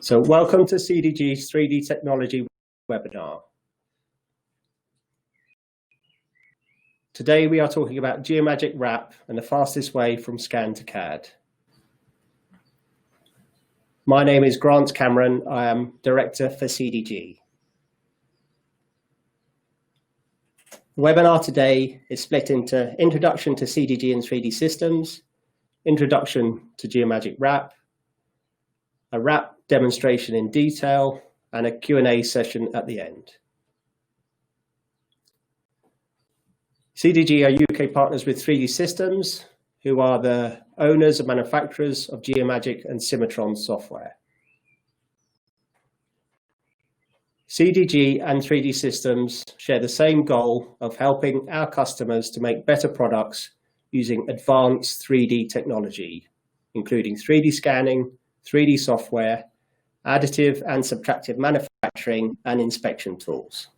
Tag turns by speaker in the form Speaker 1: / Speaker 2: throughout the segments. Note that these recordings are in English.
Speaker 1: So welcome to CDG's 3D Technology webinar. Today we are talking about Geomagic Wrap and the fastest way from scan to CAD. My name is Grant Cameron. I am Director for CDG. The webinar today is split into Introduction to CDG and 3D Systems, Introduction to Geomagic Wrap, a wrap demonstration in detail, and a Q&A session at the end. CDG are UK partners with 3D Systems, who are the owners and manufacturers of Geomagic and Cimatron software. CDG and 3D Systems share the same goal of helping our customers to make better products using advanced 3D technology, including 3D scanning, 3D software, additive and subtractive manufacturing, and inspection tools.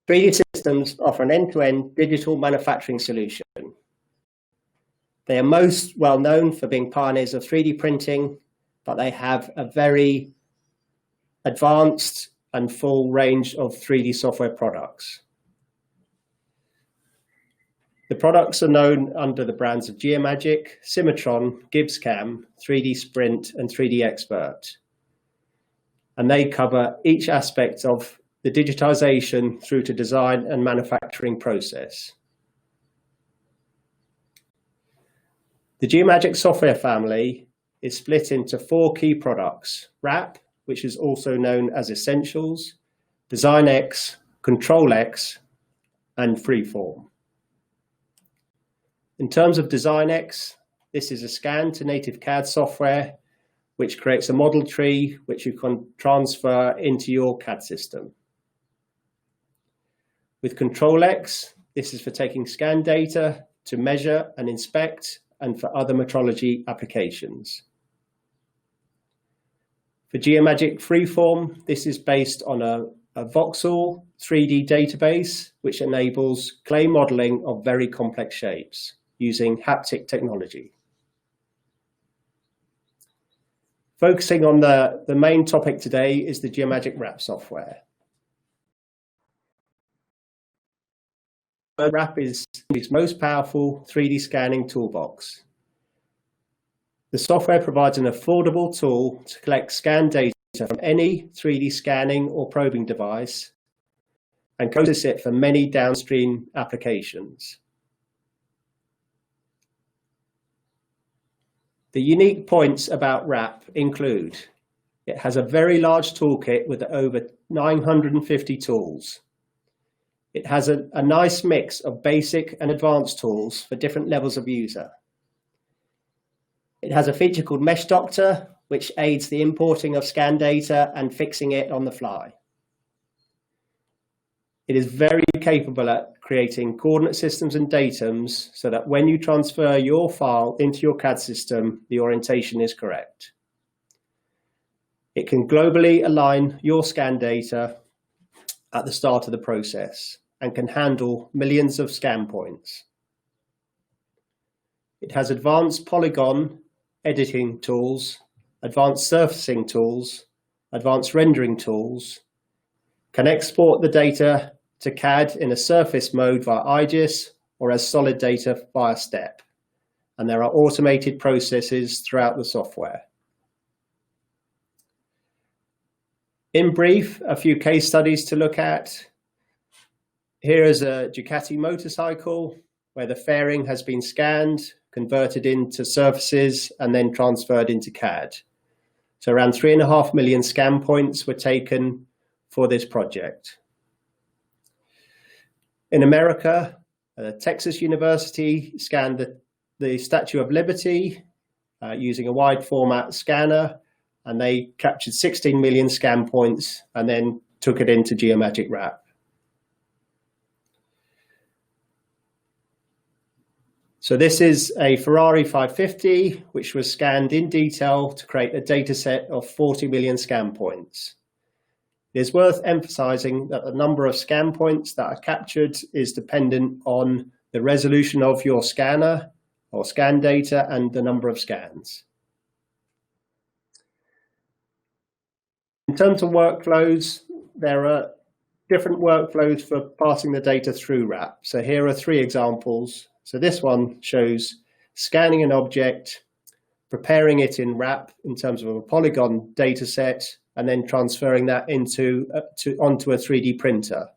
Speaker 1: 3D Systems offer an end-to-end digital manufacturing solution. They are most well known for being pioneers of 3D printing, but they have a very advanced and full range of 3D software products. The products are known under the brands of Geomagic, Cimatron, GibbsCam, 3D Sprint, and 3D Expert. And they cover each aspect of the digitization through to design and manufacturing process. The Geomagic software family is split into 4 key products: Wrap, which is also known as Essentials, Design X, Control X, and Freeform. In terms of Design X, this is a scan to native CAD software, which creates a model tree which you can transfer into your CAD system. With Control X, this is for taking scan data to measure and inspect and for other metrology applications. For Geomagic Freeform, this is based on a voxel 3D database, which enables clay modeling of very complex shapes using haptic technology. Focusing on the main topic today is the Geomagic Wrap software. Wrap is its most powerful 3D scanning toolbox. The software provides an affordable tool to collect scan data from any 3D scanning or probing device and process it for many downstream applications. The unique points about Wrap include it has a very large toolkit with over 950 tools. It has a nice mix of basic and advanced tools for different levels of user. It has a feature called Mesh Doctor, which aids the importing of scan data and fixing it on the fly. It is very capable at creating coordinate systems and datums so that when you transfer your file into your CAD system, the orientation is correct. It can globally align your scan data at the start of the process and can handle millions of scan points. It has advanced polygon editing tools, advanced surfacing tools, advanced rendering tools, can export the data to CAD in a surface mode via IGES or as solid data via STEP. And there are automated processes throughout the software. In brief, a few case studies to look at. Here is a Ducati motorcycle where the fairing has been scanned, converted into surfaces, and then transferred into CAD. So around 3.5 million scan points were taken for this project. In America, Texas University scanned the Statue of Liberty using a wide format scanner, and they captured 16 million scan points and then took it into Geomagic Wrap. So this is a Ferrari 550, which was scanned in detail to create a data set of 40 million scan points. It is worth emphasizing that the number of scan points that are captured is dependent on the resolution of your scanner or scan data and the number of scans. terms of workflows, there are different workflows for passing the data through Wrap. So here are 3 examples. So this one shows scanning an object, preparing it in Wrap in terms of a polygon data set, and then transferring that onto a 3D printer.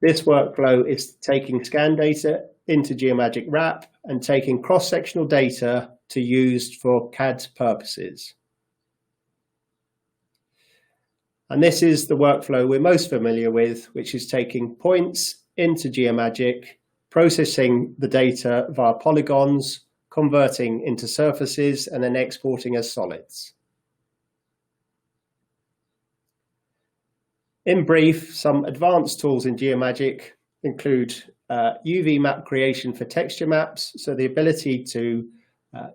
Speaker 1: This workflow is taking scan data into Geomagic Wrap and taking cross-sectional data to use for CAD purposes. And this is the workflow we're most familiar with, which is taking points into Geomagic, processing the data via polygons, converting into surfaces, and then exporting as solids. In brief, some advanced tools in Geomagic include UV map creation for texture maps, so the ability to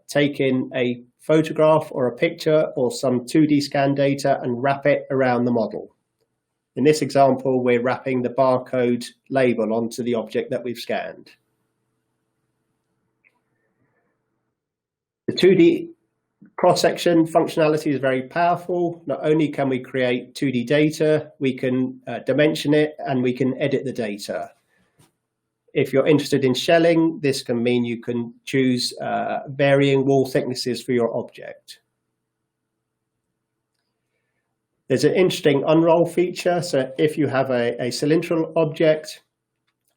Speaker 1: take in a photograph or a picture or some 2D scan data and wrap it around the model. In this example, we're wrapping the barcode label onto the object that we've scanned. The 2D cross-section functionality is very powerful. Not only can we create 2D data, we can dimension it and we can edit the data. If you're interested in shelling, this can mean you can choose varying wall thicknesses for your object. There's an interesting unroll feature. So if you have a cylindrical object,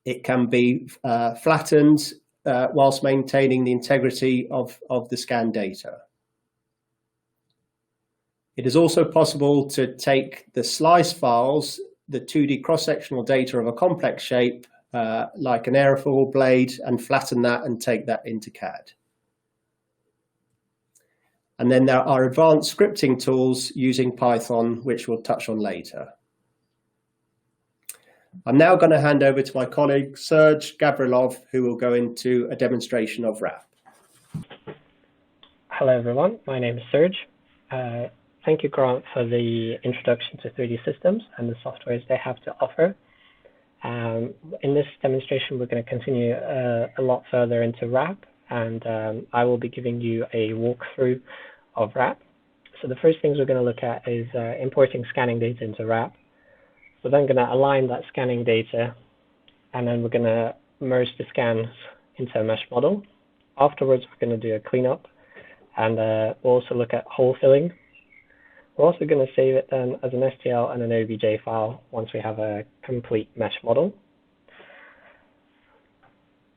Speaker 1: it can be flattened whilst maintaining the integrity of the scan data. It is also possible to take the slice files, the 2D cross-sectional data of a complex shape, like an airfoil blade, and flatten that and take that into CAD. And then there are advanced scripting tools using Python, which we'll touch on later. I'm now going to hand over to my colleague, Serge Gavrilov, who will go into a demonstration of Wrap.
Speaker 2: Hello, everyone. My name is Serge. Thank you, Grant, for the introduction to 3D systems and the softwares they have to offer. In this demonstration, we're going to continue a lot further into Wrap, and I will be giving you a walkthrough of Wrap. So the first things we're going to look at is importing scanning data into Wrap. We're then going to align that scanning data, and then we're going to merge the scans into a mesh model. Afterwards, we're going to do a cleanup, and we'll also look at hole filling. We're also going to save it then as an STL and an OBJ file once we have a complete mesh model.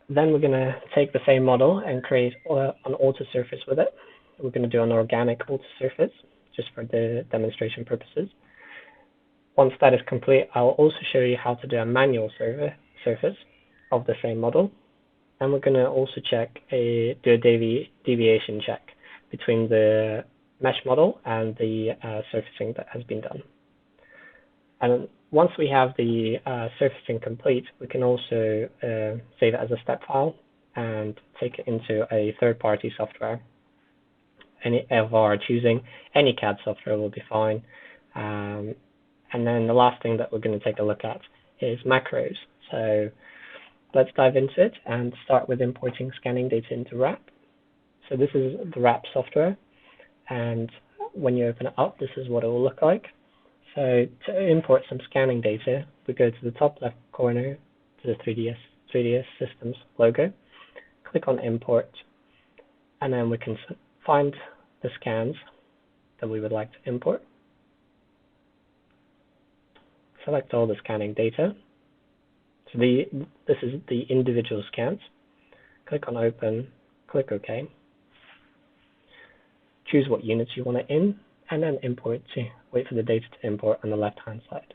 Speaker 2: Then we're going to take the same model and create an auto surface with it. We're going to do an organic auto surface just for the demonstration purposes. Once that is complete, I'll also show you how to do a manual surface of the same model. And we're going to also do a deviation check between the mesh model and the surfacing that has been done. And once we have the surfacing complete, we can also save it as a step file and take it into a third-party software. Any of our choosing, any CAD software will be fine. And then the last thing that we're going to take a look at is macros. So let's dive into it and start with importing scanning data into Wrap. So this is the Wrap software. And when you open it up, this is what it will look like. So to import some scanning data, we go to the top left corner to the 3DS Systems logo, click on Import, and then we can find the scans that we would like to import. Select all the scanning data. So this is the individual scans. Click on Open, click OK. Choose what units you want it in, and then import to wait for the data to import on the left-hand side.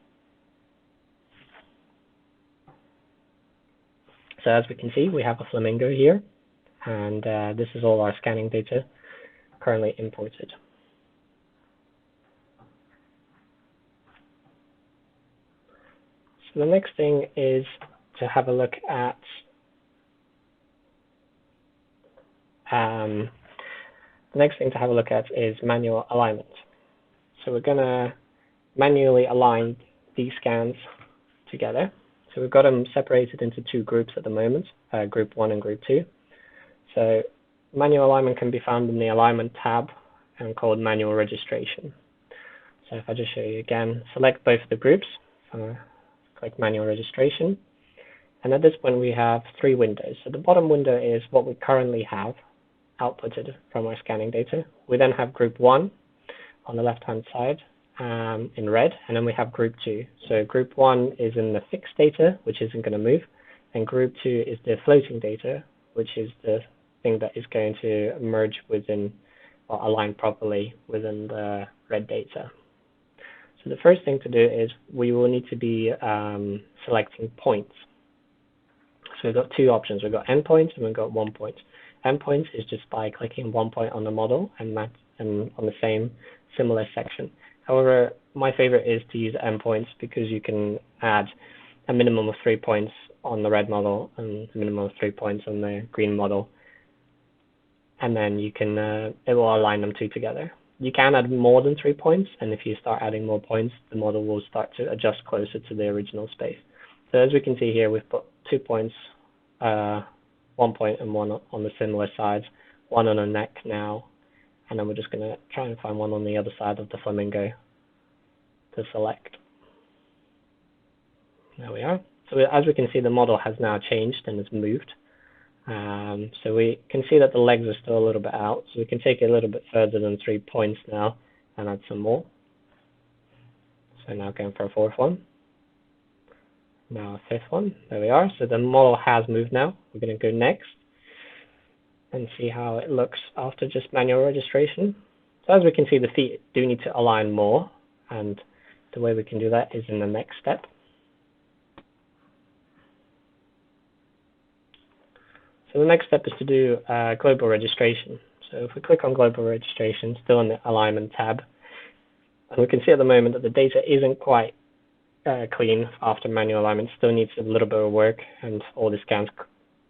Speaker 2: So as we can see, we have a flamingo here, and this is all our scanning data currently imported. So the next thing is to have a look at is manual alignment. So we're going to manually align these scans together. So we've got them separated into 2 groups at the moment, Group 1 and Group 2. So manual alignment can be found in the Alignment tab and called manual registration. So if I just show you again, select both of the groups, click manual registration, and at this point we have 3 windows. So the bottom window is what we currently have outputted from our scanning data. We then have group 1 on the left hand side in red, and then we have group 2. So group 1 is in the fixed data, which isn't going to move, and group 2 is the floating data, which is the thing that is going to merge within or align properly within the red data. So the first thing to do is we will need to be selecting points. So we've got 2 options. We've got endpoints and we've got 1 point. Endpoints is just by clicking 1 point on the model and on the same similar section. However, my favorite is to use endpoints because you can add a minimum of 3 points on the red model and a minimum of 3 points on the green model, and then you can it will align them 2 together. You can add more than 3 points, and if you start adding more points, the model will start to adjust closer to the original space. So as we can see here, we've put 2 points, 1 point and 1 on the similar sides, 1 on a neck now, and then we're just going to try and find 1 on the other side of the flamingo to select. There we are. So as we can see, the model has now changed and it's moved. So we can see that the legs are still a little bit out, so we can take it a little bit further than 3 points now and add some more. So now going for a 4th one. Now a 5th one. There we are. So the model has moved now. We're going to go next and see how it looks after just manual registration. So as we can see, the feet do need to align more, and the way we can do that is in the next step. So the next step is to do global registration. So if we click on global registration, still in the alignment tab, and we can see at the moment that the data isn't quite clean after manual alignment, still needs a little bit of work, and all the scans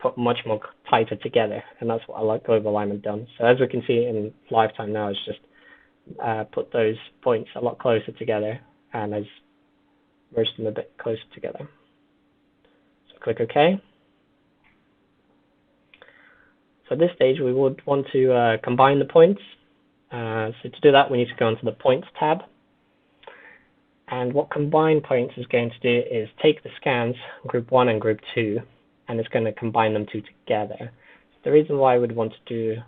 Speaker 2: put much more tighter together, and that's what I like global alignment done. So as we can see in lifetime now, it's just put those points a lot closer together and has merged them a bit closer together. So click OK. So at this stage, we would want to combine the points. So to do that, we need to go into the Points tab. And what Combine Points is going to do is take the scans, Group 1 and Group 2, and it's going to combine them 2 together. The reason why I would want to do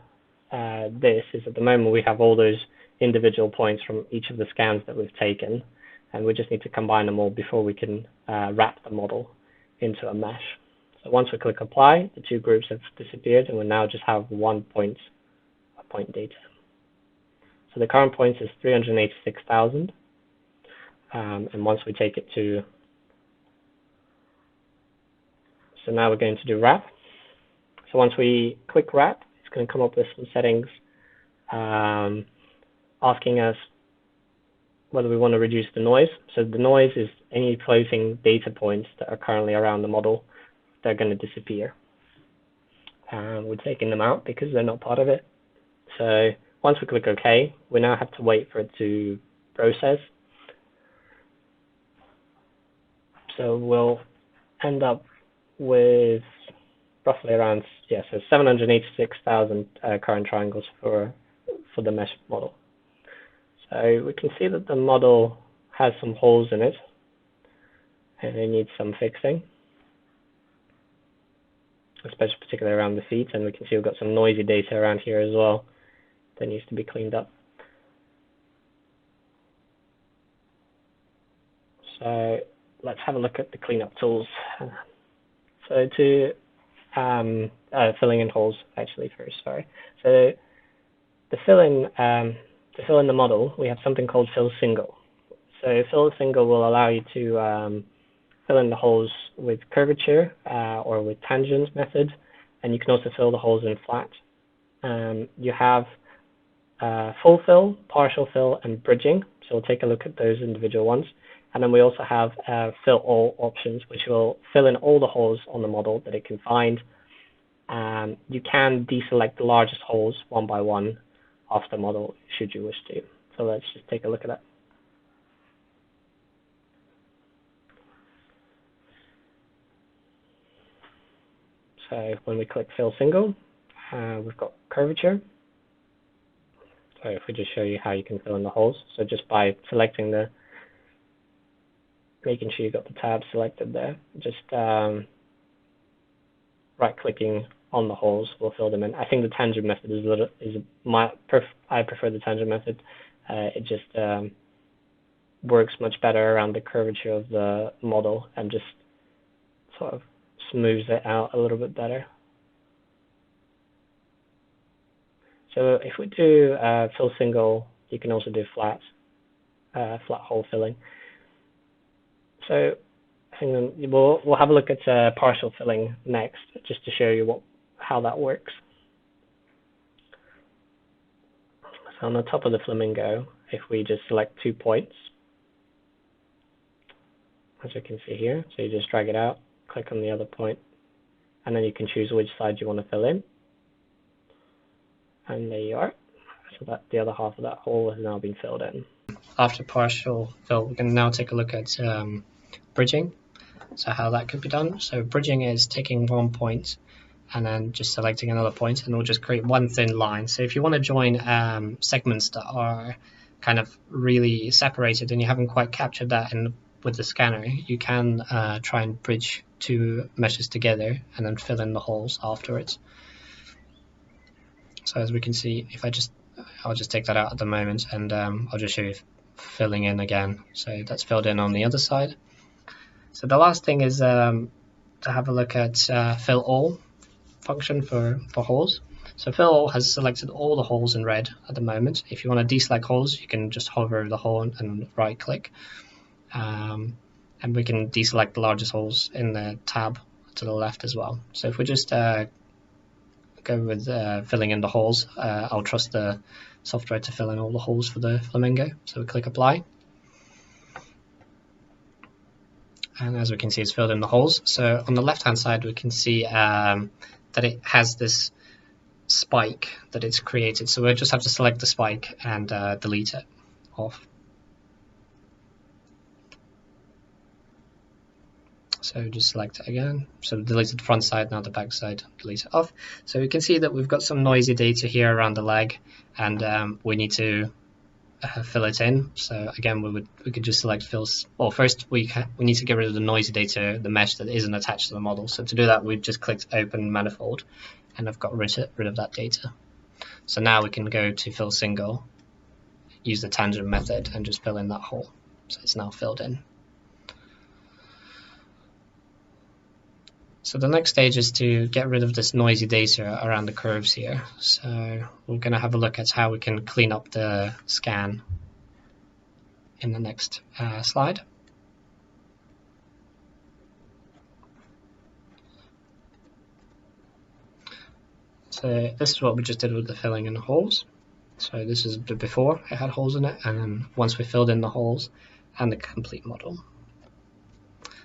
Speaker 2: this is at the moment we have all those individual points from each of the scans that we've taken, and we just need to combine them all before we can wrap the model into a mesh. So once we click apply, the 2 groups have disappeared, and we now just have 1 point data. So the current points is 386,000, and once we take it to, so now we're going to do wrap. So once we click wrap, it's going to come up with some settings asking us whether we want to reduce the noise. So the noise is any floating data points that are currently around the model. They're going to disappear. We're taking them out because they're not part of it. So once we click OK, we now have to wait for it to process. So we'll end up with roughly around, so 786,000 current triangles for the mesh model. So we can see that the model has some holes in it, and it needs some fixing, especially particularly around the feet, and we can see we've got some noisy data around here as well that needs to be cleaned up. So let's have a look at the cleanup tools. So to filling in holes actually first, sorry. So to fill in the model, we have something called fill single. So fill single will allow you to fill in the holes with curvature or with tangent method, and you can also fill the holes in flat. You have full fill, partial fill, and bridging. So we'll take a look at those individual ones. And then we also have fill all options, which will fill in all the holes on the model that it can find. You can deselect the largest holes one by one off the model should you wish to. So let's just take a look at that. So when we click fill single, we've got curvature. So if we just show you how you can fill in the holes, so just by selecting making sure you got the tab selected there, just right-clicking on the holes will fill them in. I think the tangent method I prefer the tangent method. It just works much better around the curvature of the model and just sort of smooths it out a little bit better. So if we do fill single, you can also do flat hole filling. So I think we'll have a look at partial filling next, just to show you how that works. So on the top of the flamingo, if we just select 2 points, as you can see here, so you just drag it out, click on the other point, and then you can choose which side you want to fill in. And there you are. So that the other half of that hole has now been filled in. After partial fill, we can now take a look at bridging. So how that could be done. So bridging is taking 1 point and then just selecting another point, and we'll just create one thin line. So if you want to join segments that are kind of really separated and you haven't quite captured that with the scanner, you can try and bridge 2 meshes together and then fill in the holes afterwards. So as we can see, if I'll just take that out at the moment, and I'll just show you filling in again. So that's filled in on the other side. So the last thing is to have a look at fill all function for holes. So fill all has selected all the holes in red at the moment. If you want to deselect holes, you can just hover over the hole and right click. And we can deselect the largest holes in the tab to the left as well. So if we just go with filling in the holes, I'll trust the software to fill in all the holes for the flamingo. So we click apply. And as we can see, it's filled in the holes. So on the left hand side, we can see that it has this spike that it's created. So we'll just have to select the spike and delete it off. So just select it again. So delete the front side, now the back side, delete it off. So we can see that we've got some noisy data here around the leg, and we need to fill it in. So again, we could just select fills. Well, first we need to get rid of the noisy data, the mesh that isn't attached to the model. So to do that, we've just clicked open manifold, and I've got rid of that data. So now we can go to fill single, use the tangent method, and just fill in that hole. So it's now filled in. So the next stage is to get rid of this noisy data around the curves here. So we're going to have a look at how we can clean up the scan in the next slide. So this is what we just did with the filling in the holes. So this is the before, it had holes in it, and then once we filled in the holes and the complete model.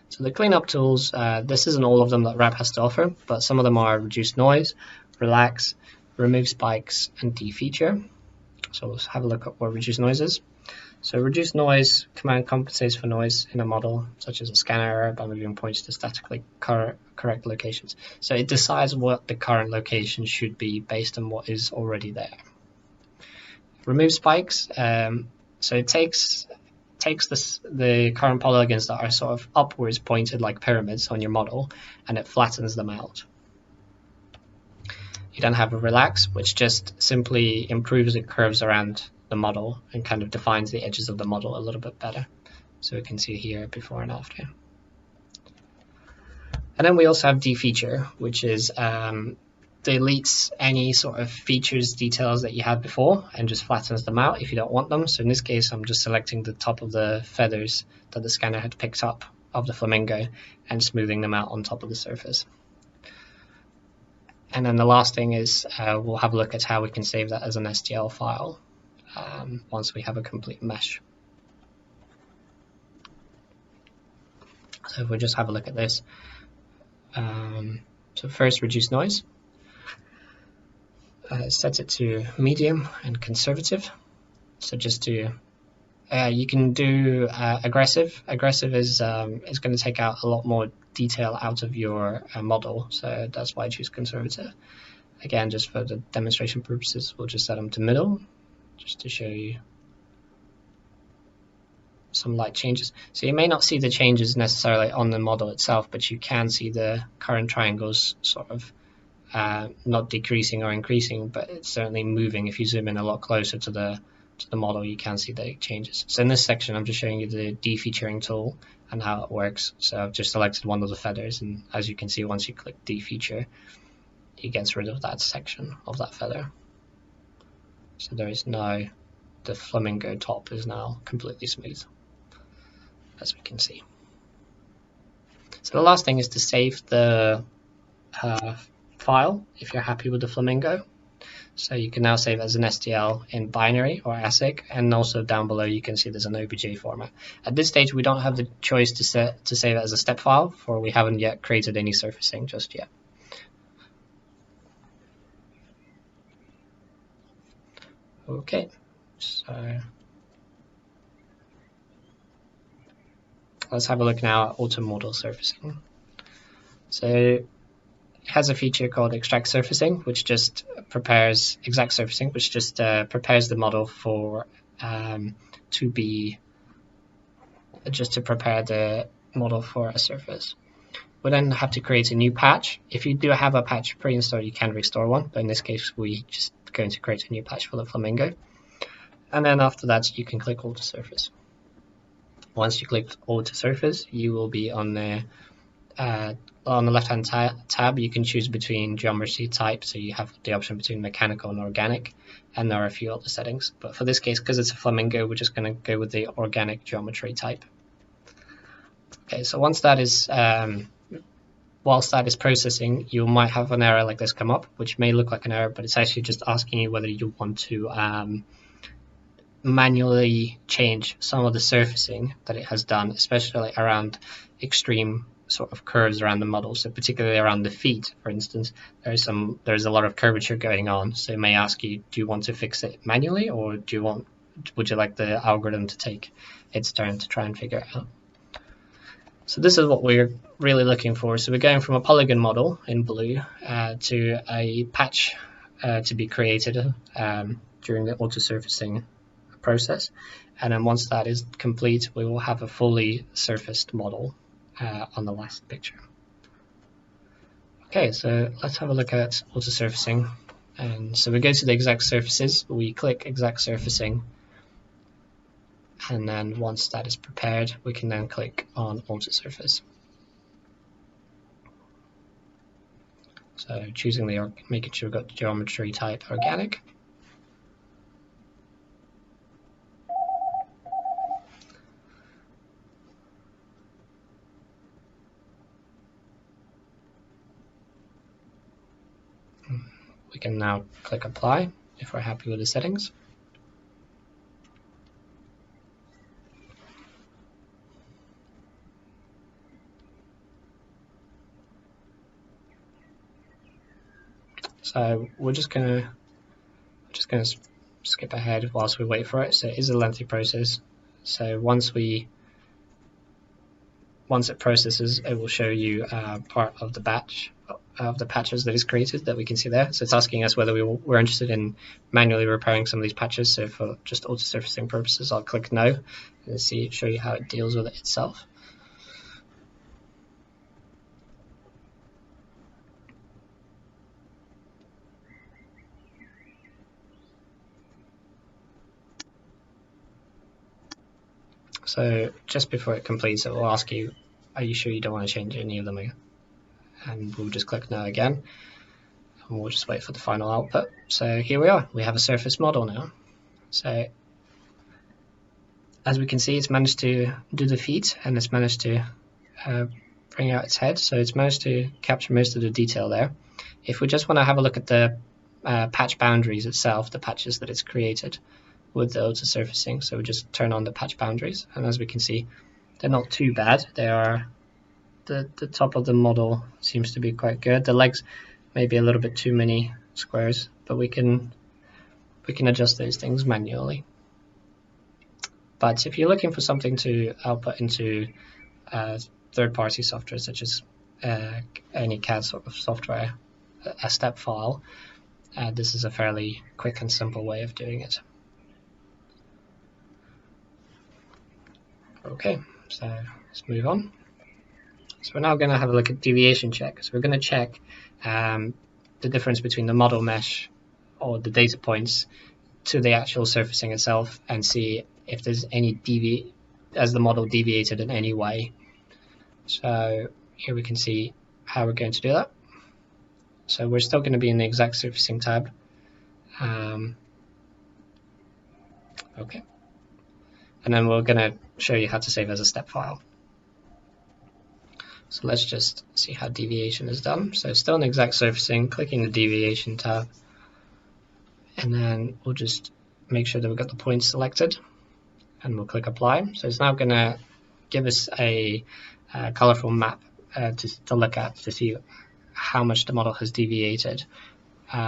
Speaker 2: So the cleanup tools, this isn't all of them that Wrap has to offer, but some of them are reduce noise, relax, remove spikes, and defeature. So let's have a look at what reduce noise is. So reduce noise command compensates for noise in a model, such as a scanner error, by moving points to statically correct locations. So it decides what the current location should be based on what is already there. Remove spikes, so it takes the current polygons that are sort of upwards pointed like pyramids on your model, and it flattens them out. You then have a relax, which just simply improves the curves around the model and kind of defines the edges of the model a little bit better. So we can see here before and after. And then we also have defeature, which is deletes any sort of features, details that you had before, and just flattens them out if you don't want them. So in this case, I'm just selecting the top of the feathers that the scanner had picked up of the flamingo and smoothing them out on top of the surface. And then the last thing is we'll have a look at how we can save that as an STL file once we have a complete mesh. So if we just have a look at this. So first, reduce noise. Set it to medium and conservative. So just to you can do aggressive. Aggressive is going to take out a lot more detail out of your model, so that's why I choose conservative. Again, just for the demonstration purposes, we'll just set them to middle.
Speaker 3: just to show you some light changes. So you may not see the changes necessarily on the model itself, but you can see the current triangles sort of not decreasing or increasing, but it's certainly moving. If you zoom in a lot closer to the model, you can see the changes. So in this section, I'm just showing you the defeaturing tool and how it works. So I've just selected one of the feathers, and as you can see, once you click defeature, it gets rid of that section of that feather. So there is now, the flamingo top is now completely smooth, as we can see. So the last thing is to save the file if you're happy with the flamingo. So you can now save as an STL in binary or ASIC, and also down below you can see there's an OBJ format. At this stage we don't have the choice to save it as a step file, for we haven't yet created any surfacing just yet. Okay, so let's have a look now at auto model surfacing. So it has a feature called extract surfacing, which just prepares exact surfacing, which just prepares the model for just to prepare the model for a surface. We then have to create a new patch. If you do have a patch pre-installed, you can restore one, but in this case we just going to create a new patch for the flamingo. And then after that you can click auto surface. Once you click auto surface, you will be on the left hand tab. You can choose between geometry type, so you have the option between mechanical and organic, and there are a few other settings, but for this case, because it's a flamingo, we're just going to go with the organic geometry type. Okay, so once that is whilst that is processing, you might have an error like this come up, which may look like an error, but it's actually just asking you whether you want to manually change some of the surfacing that it has done, especially around extreme sort of curves around the model. So particularly around the feet, for instance, there's a lot of curvature going on. So it may ask you, do you want to fix it manually, or would you like the algorithm to take its turn to try and figure it out? So this is what we're really looking for. So we're going from a polygon model in blue to a patch to be created during the auto surfacing process, and then once that is complete, we will have a fully surfaced model on the last picture. Okay, so let's have a look at auto surfacing. And so we go to the exact surfaces, we click exact surfacing, and then once that is prepared, we can then click on auto surface. So choosing making sure we've got geometry type organic. We can now click apply if we're happy with the settings. So we're just gonna skip ahead whilst we wait for it. So it is a lengthy process. So once it processes, it will show you part of the batch of the patches that is created that we can see there. So it's asking us whether we're interested in manually repairing some of these patches. So for just auto surfacing purposes, I'll click no and show you how it deals with it itself. So just before it completes, it will ask you, are you sure you don't want to change any of them? And we'll just click no again, and we'll just wait for the final output. So here we are, we have a surface model now. So as we can see, it's managed to do the feet, and it's managed to bring out its head. So it's managed to capture most of the detail there. If we just want to have a look at the patch boundaries itself, the patches that it's created with the auto surfacing, so we just turn on the patch boundaries, and as we can see, they're not too bad. They are the top of the model seems to be quite good. The legs may be a little bit too many squares, but we can adjust those things manually. But if you're looking for something to output into third-party software, such as any CAD sort of software, a step file, this is a fairly quick and simple way of doing it. Okay, so let's move on. So we're now going to have a look at deviation check. So we're going to check the difference between the model mesh or the data points to the actual surfacing itself and see if there's any as the model deviated in any way. So here we can see how we're going to do that. So we're still going to be in the exact surfacing tab. Okay. And then we're going to show you how to save as a step file. So let's just see how deviation is done. So still in exact surfacing, clicking the deviation tab, and then we'll just make sure that we've got the points selected, and we'll click apply. So it's now going to give us a colorful map to look at to see how much the model has deviated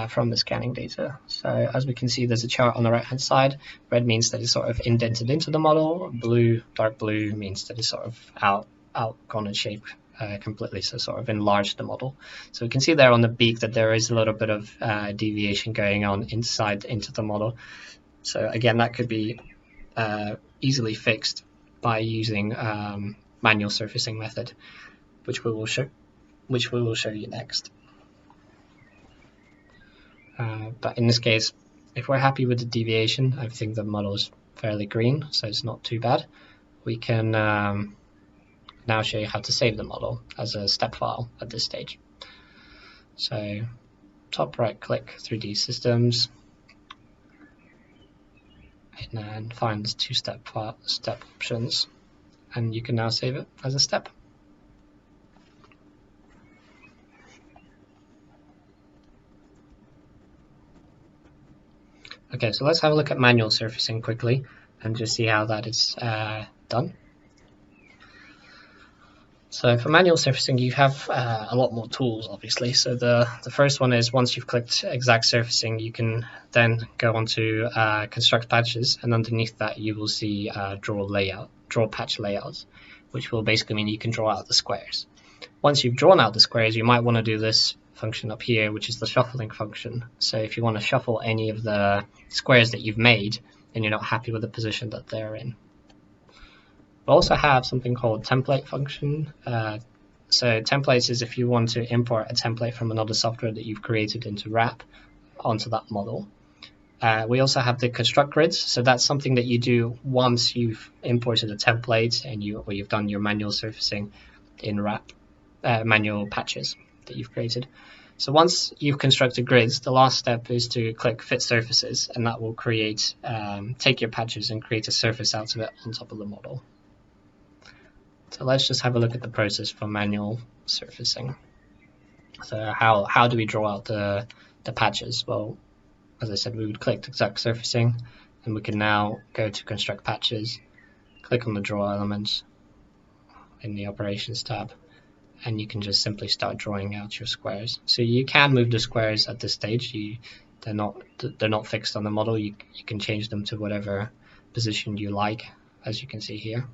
Speaker 3: from the scanning data. So as we can see, there's a chart on the right hand side. Red means that it's sort of indented into the model. Blue, dark blue, means that it's sort of outgone in shape completely, so sort of enlarged the model. So we can see there on the beak that there is a little bit of deviation going on into the model. So again, that could be easily fixed by using manual surfacing method, which we will show you next. But in this case, if we're happy with the deviation, I think the model is fairly green, so it's not too bad. We can now show you how to save the model as a step file at this stage. So top right click 3D Systems, and then find two-step options, and you can now save it as a step. Okay, so let's have a look at manual surfacing quickly and just see how that is done. So for manual surfacing, you have a lot more tools, obviously. So the first one is once you've clicked exact surfacing, you can then go on to construct patches, and underneath that you will see draw patch layouts, which will basically mean you can draw out the squares. Once you've drawn out the squares, you might want to do this function up here, which is the shuffling function. So if you want to shuffle any of the squares that you've made and you're not happy with the position that they're in. We also have something called template function. So templates is if you want to import a template from another software that you've created into Wrap onto that model. We also have the construct grids. So that's something that you do once you've imported a template and you've done your manual surfacing in Wrap, manual patches that you've created. So once you've constructed grids, the last step is to click Fit Surfaces, and that will create, take your patches and create a surface out of it on top of the model. So let's just have a look at the process for manual surfacing. So how do we draw out the patches? Well, as I said, we would click exact surfacing, and we can now go to construct patches, click on the draw elements in the operations tab, and you can just simply start drawing out your squares. So you can move the squares at this stage. They're not fixed on the model. You can change them to whatever position you like, as you can see here.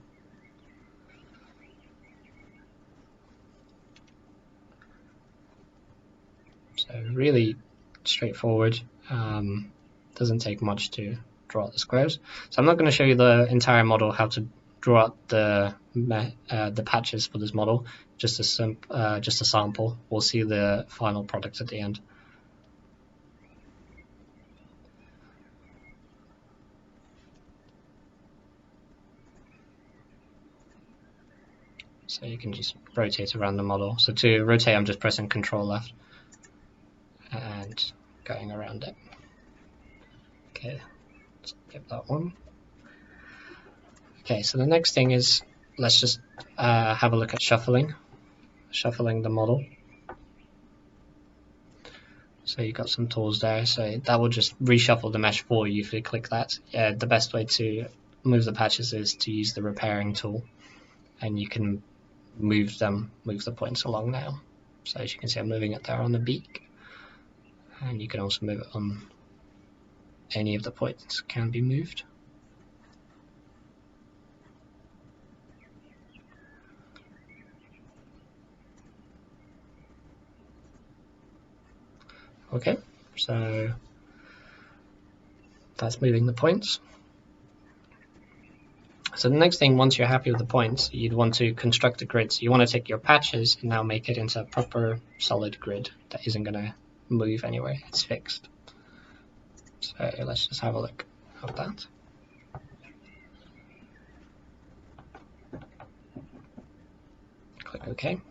Speaker 3: So really straightforward. Doesn't take much to draw out the squares. So I'm not going to show you the entire model, how to draw out the patches for this model. Just a sample. We'll see the final product at the end. So you can just rotate around the model. So to rotate, I'm just pressing Control left and going around it. Okay, let's get that one. Okay, so the next thing is, let's just have a look at shuffling the model. So you've got some tools there, so that will just reshuffle the mesh for you if you click that. The best way to move the patches is to use the repairing tool, and you can move the points along now. So as you can see, I'm moving it there on the beak, and you can also move it on any of the points can be moved. Okay, so that's moving the points. So the next thing, once you're happy with the points, you'd want to construct a grid. So you want to take your patches and now make it into a proper solid grid that isn't going to move anywhere. It's fixed. So let's just have a look at that. Click OK.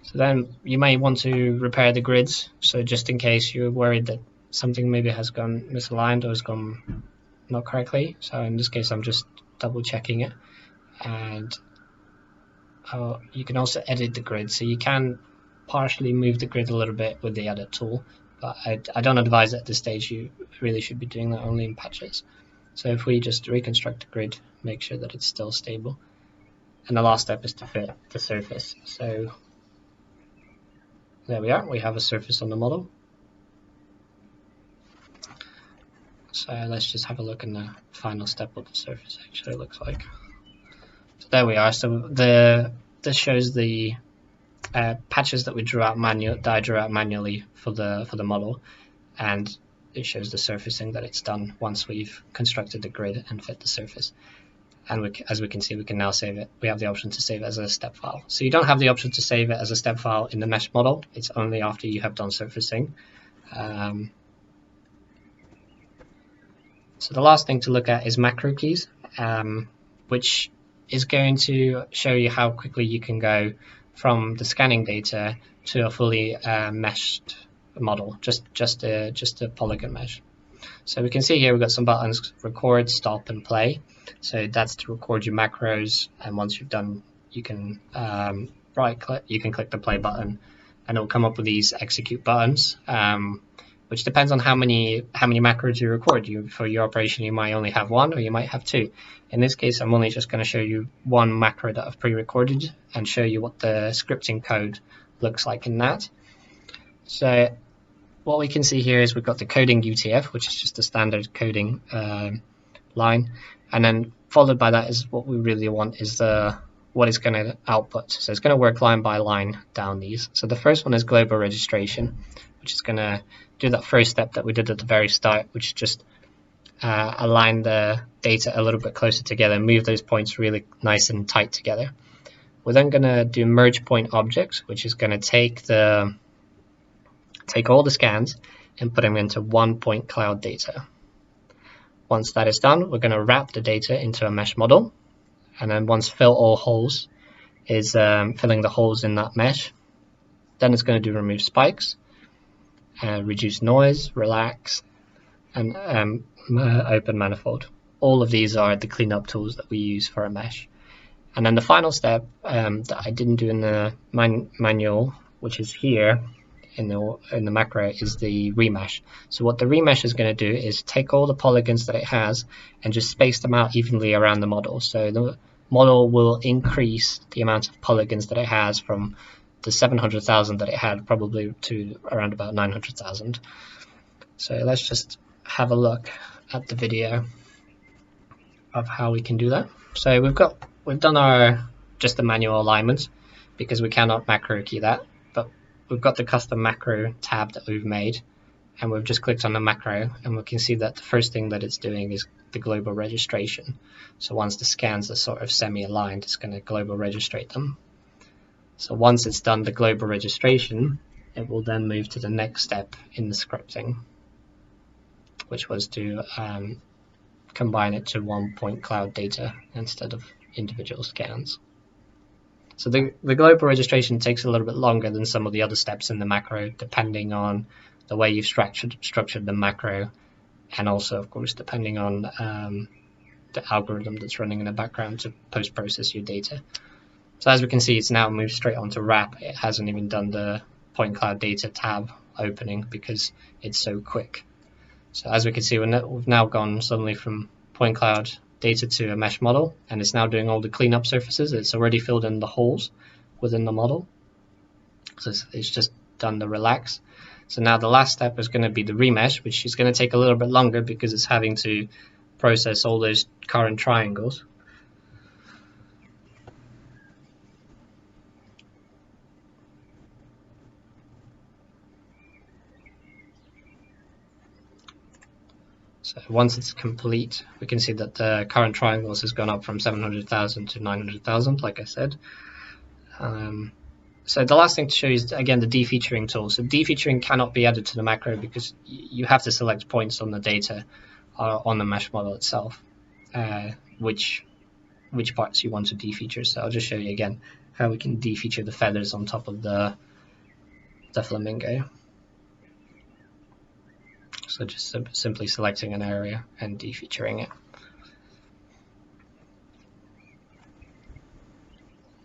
Speaker 3: So then you may want to repair the grids. So just in case you're worried that something maybe has gone misaligned or has gone not correctly. So in this case, I'm just double checking it. And you can also edit the grid. So you can partially move the grid a little bit with the edit tool. But I don't advise at this stage. You really should be doing that only in patches. So if we just reconstruct the grid, make sure that it's still stable. And the last step is to fit the surface. So there we are, we have a surface on the model. So let's just have a look in the final step what the surface actually looks like. So there we are. So this shows the patches that we drew out manually for the model, and it shows the surfacing that it's done once we've constructed the grid and fit the surface. And as we can see, we can now save it. We have the option to save it as a step file. So you don't have the option to save it as a step file in the mesh model. It's only after you have done surfacing. So the last thing to look at is macro keys, which is going to show you how quickly you can go from the scanning data to a fully meshed model, just a polygon mesh. So we can see here we've got some buttons: record, stop, and play. So that's to record your macros, and once you've done, you can right click, you can click the play button, and it'll come up with these execute buttons, which depends on how many macros you record. For your operation, you might only have one, or you might have two. In this case, I'm only just going to show you one macro that I've pre-recorded and show you what the scripting code looks like in that. So what we can see here is we've got the coding UTF, which is just a standard coding line, and then followed by that is what we really want is what it's going to output. So it's going to work line by line down these. So the first one is global registration, which is going to do that first step that we did at the very start, which is just align the data a little bit closer together, move those points really nice and tight together. We're then going to do merge point objects, which is going to take all the scans and put them into one point cloud data. Once that is done, we're going to wrap the data into a mesh model, and then once fill all holes is filling the holes in that mesh, then it's going to do remove spikes, reduce noise, relax, and open manifold. All of these are the cleanup tools that we use for a mesh. And then the final step that I didn't do in the manual, which is here in the macro, is the remesh. So what the remesh is going to do is take all the polygons that it has and just space them out evenly around the model. So the model will increase the amount of polygons that it has from the 700,000 that it had probably to around about 900,000. So let's just have a look at the video of how we can do that. So we've done just the manual alignment because we cannot macro key that, but we've got the custom macro tab that we've made, and we've just clicked on the macro, and we can see that the first thing that it's doing is the global registration. So once the scans are sort of semi-aligned, it's going to global registrate them. So once it's done the global registration, it will then move to the next step in the scripting, which was to combine it to one point cloud data instead of individual scans. So the global registration takes a little bit longer than some of the other steps in the macro, depending on the way you've structured the macro, and also, of course, depending on the algorithm that's running in the background to post-process your data. So as we can see, it's now moved straight onto wrap. It hasn't even done the point cloud data tab opening because it's so quick. So as we can see, we've now gone suddenly from point cloud data to a mesh model, and it's now doing all the cleanup surfaces. It's already filled in the holes within the model. So it's just done the relax. So now the last step is going to be the remesh, which is going to take a little bit longer because it's having to process all those current triangles. So once it's complete, we can see that the current triangles has gone up from 700,000 to 900,000, like I said. So the last thing to show you is, again, the defeaturing tool. So defeaturing cannot be added to the macro because you have to select points on the data on the mesh model itself, which parts you want to defeature. So I'll just show you again how we can defeature the feathers on top of the flamingo. So just simply selecting an area and defeaturing it.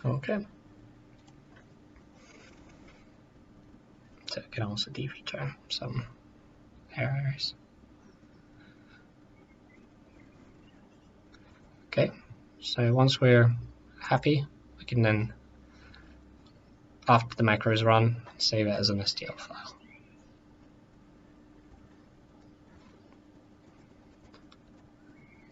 Speaker 3: Okay. So it can also defeature some areas. Okay, so once we're happy, we can then, after the macro is run, save it as an STL file.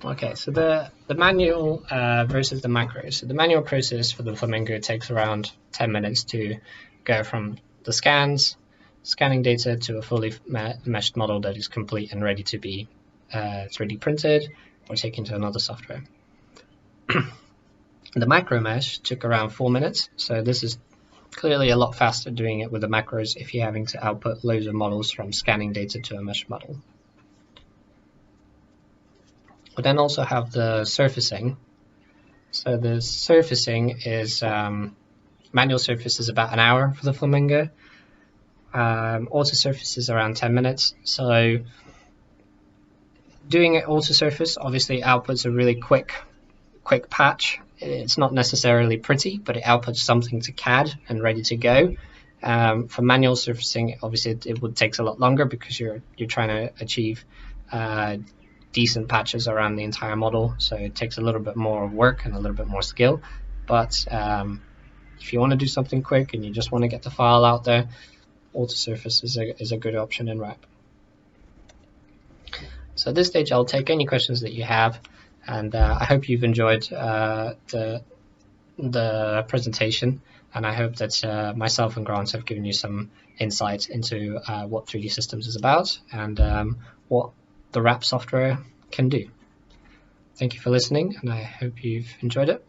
Speaker 3: Okay, so the manual versus the macro. So the manual process for the flamingo takes around 10 minutes to go from the scanning data to a fully meshed model that is complete and ready to be 3D printed or taken to another software. The macro mesh took around 4 minutes, so this is clearly a lot faster doing it with the macros if you're having to output loads of models from scanning data to a mesh model. We then also have the surfacing. So the surfacing is manual surface is about an hour for the flamingo. Auto surface is around 10 minutes. So doing it auto surface obviously outputs a really quick patch. It's not necessarily pretty, but it outputs something to CAD and ready to go. For manual surfacing, obviously it would take a lot longer because you're trying to achieve decent patches around the entire model, so it takes a little bit more work and a little bit more skill. But if you want to do something quick and you just want to get the file out there, auto surface is a good option in Wrap. So at this stage, I'll take any questions that you have, and I hope you've enjoyed the presentation, and I hope that myself and Grant have given you some insight into what 3D Systems is about and what the Wrap software can do. Thank you for listening, and I hope you've enjoyed it.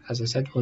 Speaker 3: As I said, we'll